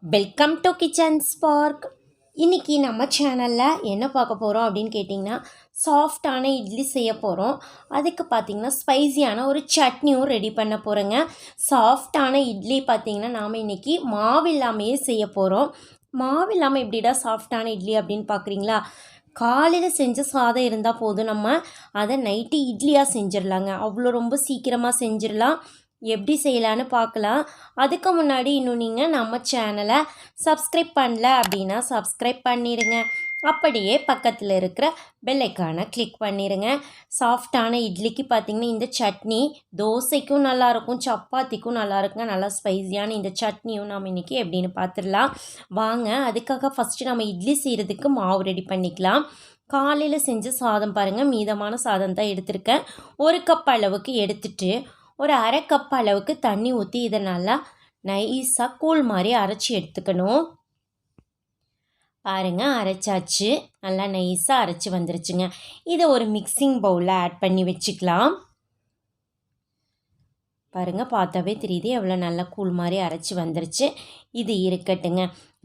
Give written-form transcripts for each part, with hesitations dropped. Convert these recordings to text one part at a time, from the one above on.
Welcome to kitchen spark. இன்றைக்கி நம்ம சேனலில் என்ன பார்க்க போகிறோம் அப்படின்னு கேட்டிங்கன்னா, சாஃப்டான இட்லி செய்ய போகிறோம். அதுக்கு பார்த்திங்கன்னா ஸ்பைசியான ஒரு சட்னியும் ரெடி பண்ண போகிறோங்க. சாஃப்டான இட்லி பார்த்திங்கன்னா நாம் இன்றைக்கி மாவு இல்லாமையே செய்ய போகிறோம். மாவு இல்லாமல் எப்படிடா சாஃப்டான இட்லி அப்படின்னு பார்க்குறீங்களா? காலையில் செஞ்ச சாதம் இருந்தால் போதும், நம்ம அதை நைட்டு இட்லியாக செஞ்சிடலாங்க. அவ்வளோ ரொம்ப சீக்கிரமாக செஞ்சிடலாம். எப்படி செய்யலான்னு பார்க்கலாம். அதுக்கு முன்னாடி இன்னும் நீங்கள் நம்ம சேனலை சப்ஸ்கிரைப் பண்ணல அப்படின்னா சப்ஸ்கிரைப் பண்ணிடுங்க. அப்படியே பக்கத்தில் இருக்கிற பெல் ஐக்கானை கிளிக் பண்ணிடுங்க. சாஃப்டான இட்லிக்கு பார்த்திங்கன்னா இந்த சட்னி தோசைக்கும் நல்லாயிருக்கும், சப்பாத்திக்கும் நல்லாயிருக்குங்க. நல்லா ஸ்பைஸியான இந்த சட்னியும் நாம் இன்றைக்கி எப்படின்னு பார்த்துடலாம் வாங்க. அதுக்காக ஃபஸ்ட்டு நம்ம இட்லி செய்கிறதுக்கு மாவு ரெடி பண்ணிக்கலாம். காலையில் செஞ்ச சாதம் பாருங்கள், மீதமான சாதம் தான் எடுத்திருக்கேன். 1 கப் அளவுக்கு எடுத்துட்டு ஒரு அரை கப் அளவுக்கு தண்ணி ஊற்றி இதை நல்லா நைஸாக கூழ் மாதிரி அரைச்சி எடுத்துக்கணும். பாருங்கள், அரைச்சாச்சு. நல்லா நைஸாக அரைச்சி வந்துருச்சுங்க. இதை ஒரு மிக்சிங் பவுலில் ஆட் பண்ணி வச்சுக்கலாம். பாருங்கள், பார்த்தாவே தெரியுது எவ்வளோ நல்லா கூழ் மாதிரி அரைச்சி வந்துருச்சு. இது இருக்கட்டுங்க.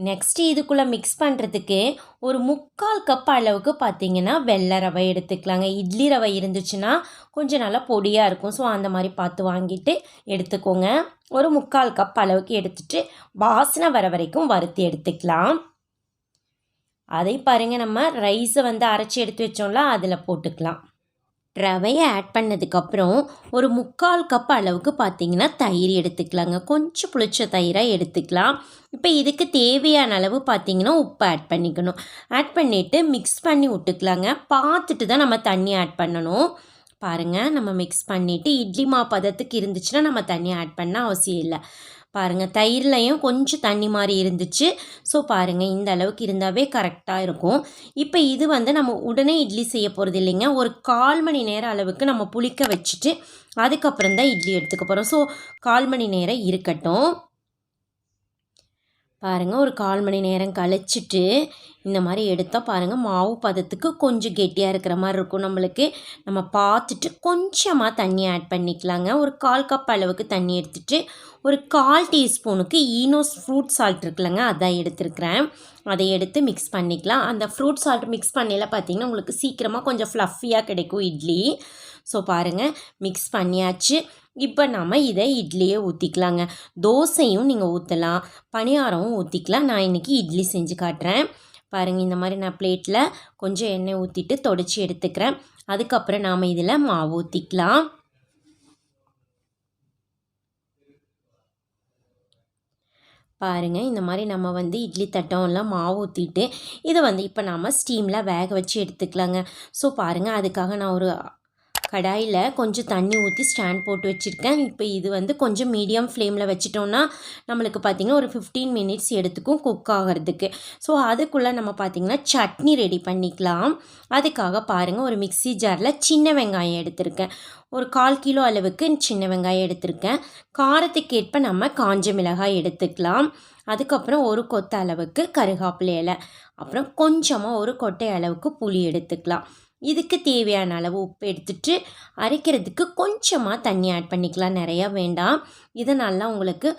நெக்ஸ்ட்டு இதுக்குள்ளே மிக்ஸ் பண்ணுறதுக்கு ஒரு 3/4 கப் அளவுக்கு பார்த்திங்கன்னா வெள்ளை ரவை எடுத்துக்கலாங்க. இட்லி ரவை இருந்துச்சுன்னா கொஞ்சம் நல்லா பொடியாக இருக்கும். ஸோ அந்த மாதிரி பார்த்து வாங்கிட்டு எடுத்துக்கோங்க. ஒரு 3/4 கப் அளவுக்கு எடுத்துகிட்டு வாசனை வர வரைக்கும் வறுத்து எடுத்துக்கலாம். அதை பாருங்கள், நம்ம ரைஸை அரைச்சி எடுத்து வச்சோம்ல, அதில் போட்டுக்கலாம். ரவையை ஆட் பண்ணதுக்கப்புறம் ஒரு 3/4 கப் அளவுக்கு பார்த்திங்கன்னா தயிர் எடுத்துக்கலாங்க. கொஞ்சம் புளிச்ச தயிராக எடுத்துக்கலாம். இப்போ இதுக்கு தேவையான அளவு பார்த்திங்கன்னா உப்பு ஆட் பண்ணிக்கணும். ஆட் பண்ணிவிட்டு மிக்ஸ் பண்ணி விட்டுக்கலாங்க. பார்த்துட்டு தான் நம்ம தண்ணி ஆட் பண்ணணும். பாருங்கள், நம்ம மிக்ஸ் பண்ணிவிட்டு இட்லி மாவு பதத்துக்கு இருந்துச்சுன்னா நம்ம தண்ணி ஆட் பண்ண அவசியம் இல்லை. பாருங்கள், தயிர்லையும் கொஞ்சம் தண்ணி மாதிரி இருந்துச்சு. ஸோ பாருங்கள், இந்த அளவுக்கு இருந்தாவே கரெக்டாக இருக்கும். இப்போ இது நம்ம உடனே இட்லி செய்ய போகிறது இல்லைங்க. ஒரு 1/4 மணி நேரம் அளவுக்கு நம்ம புளிக்க வச்சுட்டு அதுக்கப்புறம் தான் இட்லி எடுத்துக்க போகிறோம். ஸோ 1/4 மணி நேரம் இருக்கட்டும். பாருங்கள், ஒரு 1/4 மணி நேரம் கழிச்சிட்டு இந்த மாதிரி எடுத்தால் பாருங்கள், மாவு பதத்துக்கு கொஞ்சம் கெட்டியாக இருக்கிற மாதிரி இருக்கும். நம்மளுக்கு நம்ம பார்த்துட்டு கொஞ்சமாக தண்ணி ஆட் பண்ணிக்கலாங்க. ஒரு 1/4 கப் அளவுக்கு தண்ணி எடுத்துகிட்டு ஒரு 1/4 டீஸ்பூனுக்கு ஈனோஸ் ஃப்ரூட் சால்ட் இருக்குல்லங்க, அதான் எடுத்துருக்கிறேன். அதை எடுத்து மிக்ஸ் பண்ணிக்கலாம். அந்த ஃப்ரூட் சால்ட் மிக்ஸ் பண்ணல பார்த்திங்கன்னா உங்களுக்கு சீக்கிரமாக கொஞ்சம் ஃப்ளஃபியாக கிடைக்கும் இட்லி. ஸோ பாருங்கள், மிக்ஸ் பண்ணியாச்சு. இப்போ நம்ம இதை இட்லியே ஊற்றிக்கலாங்க. தோசையும் நீங்கள் ஊற்றலாம், பணியாரமும் ஊற்றிக்கலாம். நான் இன்றைக்கி இட்லி செஞ்சு காட்டுறேன். பாருங்கள், இந்த மாதிரி நான் பிளேட்டில் கொஞ்சம் எண்ணெய் ஊற்றிட்டு தொடச்சி எடுத்துக்கிறேன். அதுக்கப்புறம் நாம் இதில் மாவு ஊற்றிக்கலாம். பாருங்கள், இந்த மாதிரி நம்ம இட்லி தட்டம்லாம் மாவு ஊற்றிட்டு இதை இப்போ நாம் ஸ்டீமில் வேக வச்சு எடுத்துக்கலாங்க. ஸோ பாருங்கள், அதுக்காக நான் ஒரு கடாயில் கொஞ்சம் தண்ணி ஊற்றி ஸ்டாண்ட் போட்டு வச்சுருக்கேன். இப்போ இது கொஞ்சம் மீடியம் ஃப்ளேமில் வச்சிட்டோன்னா நம்மளுக்கு பார்த்திங்கன்னா ஒரு 15 மினிட்ஸ் எடுத்துக்கும் குக் ஆகிறதுக்கு. ஸோ அதுக்குள்ளே நம்ம பார்த்திங்கன்னா சட்னி ரெடி பண்ணிக்கலாம். அதுக்காக பாருங்கள், ஒரு மிக்ஸி ஜாரில் சின்ன வெங்காயம் எடுத்திருக்கேன். ஒரு 1/4 கிலோ அளவுக்கு சின்ன வெங்காயம் எடுத்திருக்கேன். காரத்துக்கு ஏற்ப நம்ம காஞ்ச மிளகாய் எடுத்துக்கலாம். அதுக்கப்புறம் ஒரு கொத்த அளவுக்கு கருகாப்பிலை இலை, அப்புறம் கொஞ்சமாக ஒரு கொட்டை அளவுக்கு புளி எடுத்துக்கலாம். இதுக்கு தேவையான அளவு உப்பு எடுத்துட்டு அரைக்கிறதுக்கு கொஞ்சமாக தண்ணி ஆட் பண்ணிக்கலாம், நிறையா வேண்டாம். இதை நல்லா உங்களுக்கு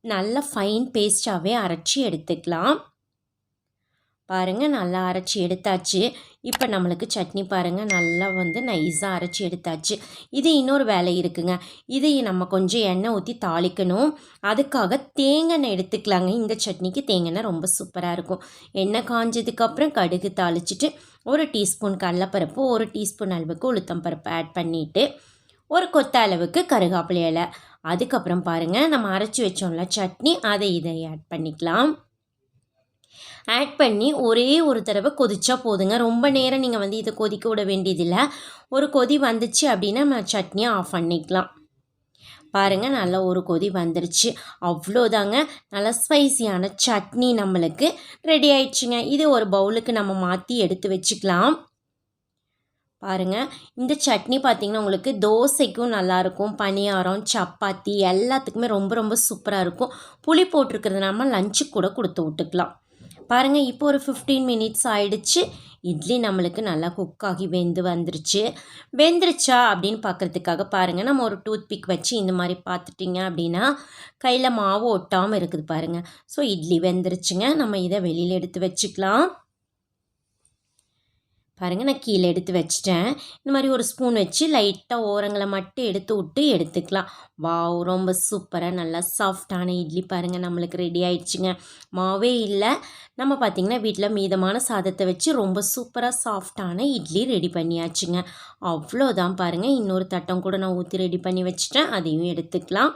நல்ல ஃபைன் பேஸ்ட்டாகவே அரைச்சி எடுத்துக்கலாம். பாருங்கள், நல்லா அரைச்சி எடுத்தாச்சு. இப்போ நம்மளுக்கு சட்னி பாருங்கள் நல்லா நைஸாக அரைச்சி எடுத்தாச்சு. இது இன்னொரு வேலை இருக்குங்க. இது நம்ம கொஞ்சம் எண்ணெய் ஊற்றி தாளிக்கணும். அதுக்காக தேங்காய் எண்ணெய் எடுத்துக்கலாங்க. இந்த சட்னிக்கு தேங்காய் எண்ணெய் ரொம்ப சூப்பராக இருக்கும். எண்ணெய் காஞ்சதுக்கப்புறம் கடுகு தாளிச்சிட்டு 1 டீஸ்பூன் கடலைப்பருப்பு, 1 டீஸ்பூன் அளவுக்கு உளுத்தம்பருப்பு ஆட் பண்ணிவிட்டு ஒரு கொத்த அளவுக்கு கருகாப்பிலை இலை, அதுக்கப்புறம் பாருங்கள் நம்ம அரைச்சி வச்சோம்ல சட்னி, அதை இதை ஆட் பண்ணிக்கலாம். ஆட் பண்ணி ஒரே ஒரு தடவை கொதிச்சா போதுங்க. ரொம்ப நேரம் நீங்கள் இதை கொதிக்க விட வேண்டியதில்லை. ஒரு கொதி வந்துச்சு அப்படின்னா நம்ம சட்னியை ஆஃப் பண்ணிக்கலாம். பாருங்கள், நல்லா ஒரு கொதி வந்துருச்சு. அவ்வளோதாங்க, நல்லா ஸ்பைசியான சட்னி நம்மளுக்கு ரெடி ஆயிடுச்சுங்க. இது ஒரு பவுலுக்கு நம்ம மாற்றி எடுத்து வச்சுக்கலாம். பாருங்கள், இந்த சட்னி பார்த்திங்கன்னா உங்களுக்கு தோசைக்கும் நல்லாயிருக்கும், பணியாரம், சப்பாத்தி எல்லாத்துக்குமே ரொம்ப ரொம்ப சூப்பராக இருக்கும். புளி போட்டிருக்கிறது நம்ம லஞ்சுக்கு கூட கொடுத்து விட்டுக்கலாம். பாருங்கள் இப்போ ஒரு 15 மினிட்ஸ் ஆயிடுச்சு. இட்லி நம்மளுக்கு நல்லா குக் ஆகி வந்துருச்சு. வெந்துருச்சா அப்படின்னு பார்க்குறதுக்காக பாருங்கள், நம்ம ஒரு டூத் பிக் வச்சு இந்த மாதிரி பார்த்துட்டிங்க அப்படின்னா கையில் மாவு ஒட்டாமல் இருக்குது பாருங்கள். ஸோ இட்லி வெந்துருச்சுங்க. நம்ம இதை வெளியில் எடுத்து வச்சுக்கலாம். பாருங்கள், நான் கீழே எடுத்து வச்சிட்டேன். இந்த மாதிரி ஒரு ஸ்பூன் வச்சு லைட்டாக ஓரங்களை மட்டும் எடுத்து விட்டு எடுத்துக்கலாம். வாவ், ரொம்ப சூப்பராக நல்லா சாஃப்டான இட்லி பாருங்கள் நம்மளுக்கு ரெடி ஆயிடுச்சுங்க. மாவே இல்லை, நம்ம பார்த்திங்கன்னா வீட்டில் மீதமான சாதத்தை வச்சு ரொம்ப சூப்பராக சாஃப்டான இட்லி ரெடி பண்ணியாச்சுங்க. அவ்வளோதான் பாருங்கள். இன்னொரு தட்டம் கூட நான் ஊற்றி ரெடி பண்ணி வச்சுட்டேன், அதையும் எடுத்துக்கலாம்.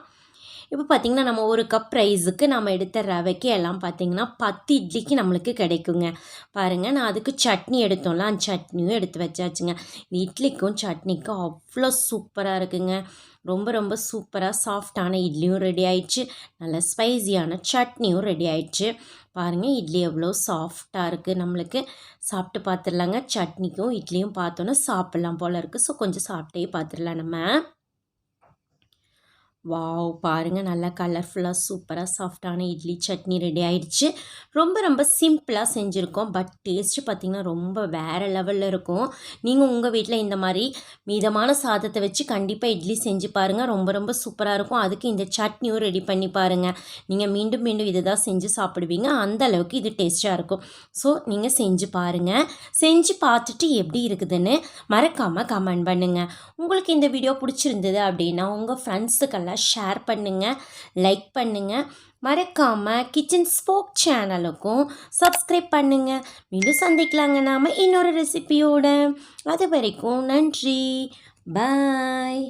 இப்போ பார்த்திங்கன்னா நம்ம ஒரு கப் ரைஸுக்கு நம்ம எடுத்த ரவைக்கு எல்லாம் பார்த்திங்கன்னா 10 இட்லிக்கு நம்மளுக்கு கிடைக்குங்க. பாருங்கள், நான் அதுக்கு சட்னி எடுத்தோம்ல, அந்த சட்னியும் எடுத்து வச்சாச்சுங்க. இட்லிக்கும் சட்னிக்கும் அவ்வளோ சூப்பராக இருக்குங்க. ரொம்ப ரொம்ப சூப்பராக சாஃப்டான இட்லியும் ரெடி ஆயிடுச்சு, நல்ல ஸ்பைஸியான சட்னியும் ரெடி ஆயிடுச்சு. பாருங்கள், இட்லி எவ்வளோ சாஃப்டாக இருக்குது. நம்மளுக்கு சாப்பிட்டு பார்த்துடலாங்க. சட்னிக்கும் இட்லியும் பார்த்தோன்னா சாப்பிட்லாம் போல் இருக்குது. ஸோ கொஞ்சம் சாப்பிட்டே பார்த்துடலாம் நம்ம. வாவ், பாருங்கள் நல்லா கலர்ஃபுல்லாக சூப்பராக சாஃப்டான இட்லி சட்னி ரெடி ஆயிடுச்சு. ரொம்ப ரொம்ப சிம்பிளாக செஞ்சுருக்கோம். பட் டேஸ்ட்டு பார்த்திங்கன்னா ரொம்ப வேறு லெவலில் இருக்கும். நீங்கள் உங்கள் வீட்டில் இந்த மாதிரி மீதமான சாதத்தை வச்சு கண்டிப்பாக இட்லி செஞ்சு பாருங்கள். ரொம்ப ரொம்ப சூப்பராக இருக்கும். அதுக்கு இந்த சட்னியும் ரெடி பண்ணி பாருங்கள். நீங்கள் மீண்டும் மீண்டும் இதை தான் செஞ்சு சாப்பிடுவீங்க, அந்த அளவுக்கு இது டேஸ்ட்டாக இருக்கும். ஸோ நீங்கள் செஞ்சு பாருங்கள். செஞ்சு பார்த்துட்டு எப்படி இருக்குதுன்னு மறக்காமல் கமெண்ட் பண்ணுங்கள். உங்களுக்கு இந்த வீடியோ பிடிச்சிருந்தது அப்படின்னா உங்கள் ஃப்ரெண்ட்ஸுக்கெல்லாம் ஷேர் பண்ணுங்கள், லைக் பண்ணுங்கள். மறக்காமல் கிச்சன் ஸ்போக் சேனலுக்கும் சப்ஸ்கிரைப் பண்ணுங்கள். மீண்டும் சந்திக்கலாங்க நாம் இன்னொரு ரெசிபியோட. அது வரைக்கும் நன்றி, பாய்.